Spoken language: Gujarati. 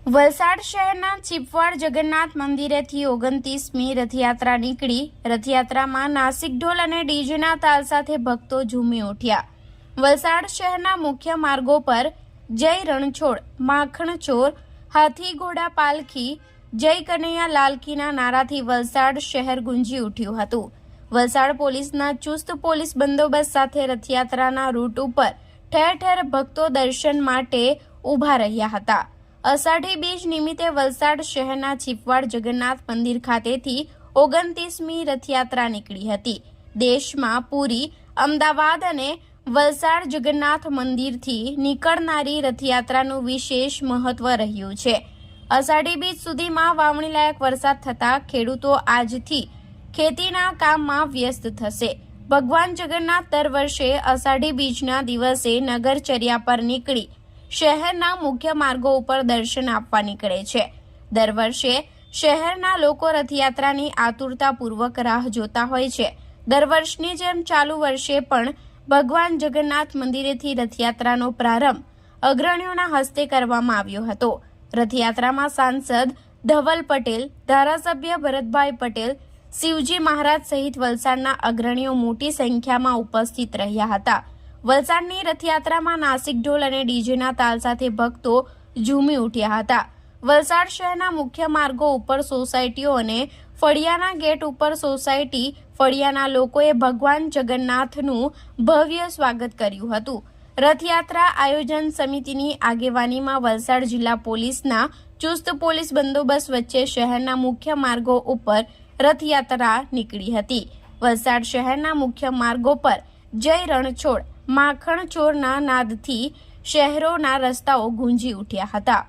વલસાડ શહેરના ચીપવાડ જગન્નાથ મંદિરેથી 29મી રથયાત્રા નીકળી। રથયાત્રામાં નાસિક ઢોલ અને ડીજેના તાલ સાથે ભક્તો ઝૂમી ઉઠ્યા। વલસાડ શહેરના મુખ્ય માર્ગો પર જય રણછોડ, માખણ ચોર, હાથી ઘોડા પાલખી, જય કનૈયા લાલકીના નારાથી વલસાડ શહેર ગુંજી ઉઠ્યું હતું। વલસાડ પોલીસના ચુસ્ત પોલીસ બંદોબસ્ત સાથે રથયાત્રાના રૂટ ઉપર ઠેર ઠેર ભક્તો દર્શન માટે ઊભા રહ્યા હતા। અષાઢી બીજ નિમિત્તે વલસાડ શહેરના ચીપવાડ જગન્નાથ મંદિર ખાતેથી 29મી રથયાત્રા નીકળી હતી। દેશમાં પુરી, અમદાવાદ અને વલસાડ જગન્નાથ મંદિરથી નીકળનારી રથયાત્રાનું વિશેષ મહત્વ રહ્યું છે। અષાઢી બીજ સુધીમાં વાવણીલાયક વરસાદ થતાં ખેડૂતો આજથી ખેતીના કામમાં વ્યસ્ત થશે। ભગવાન જગન્નાથ દર વર્ષે અષાઢી બીજના દિવસે નગરચર્યા પર નીકળી શહેરના મુખ્ય માર્ગો ઉપર દર્શન આપવા નીકળે છે। દર વર્ષે શહેરના લોકો રથયાત્રાની આતુરતાપૂર્વક રાહ જોતા હોય છે। દર વર્ષની જેમ ચાલુ વર્ષે પણ ભગવાન જગન્નાથ મંદિરેથી રથયાત્રાનો પ્રારંભ અગ્રણીઓના હસ્તે કરવામાં આવ્યો હતો। રથયાત્રામાં સાંસદ ધવલ પટેલ, ધારાસભ્ય ભરતભાઈ પટેલ, શિવજી મહારાજ સહિત વલસાડના અગ્રણીઓ મોટી સંખ્યામાં ઉપસ્થિત રહ્યા હતા। વલસાડની રથયાત્રામાં નાસિક ઢોલ અને ડીજેના તાલ સાથે ભક્તો ઝૂમી ઉઠ્યા હતા। વલસાડ શહેરના મુખ્ય માર્ગો ઉપર સોસાયટીઓ અને ફળિયાના ગેટ ઉપર સોસાયટી ફળિયાના લોકોએ ભગવાન જગન્નાથનું ભવ્ય સ્વાગત કર્યું હતું। રથયાત્રા આયોજન સમિતિની આગેવાનીમાં વલસાડ જિલ્લા પોલીસના ચુસ્ત પોલીસ બંદોબસ્ત વચ્ચે શહેરના મુખ્ય માર્ગો ઉપર રથયાત્રા નીકળી હતી। વલસાડ શહેરના મુખ્ય માર્ગો પર જય રણછોડ, માખણ ચોરના નાદથી શહેરોના રસ્તાઓ ગુંજી ઉઠ્યા હતા।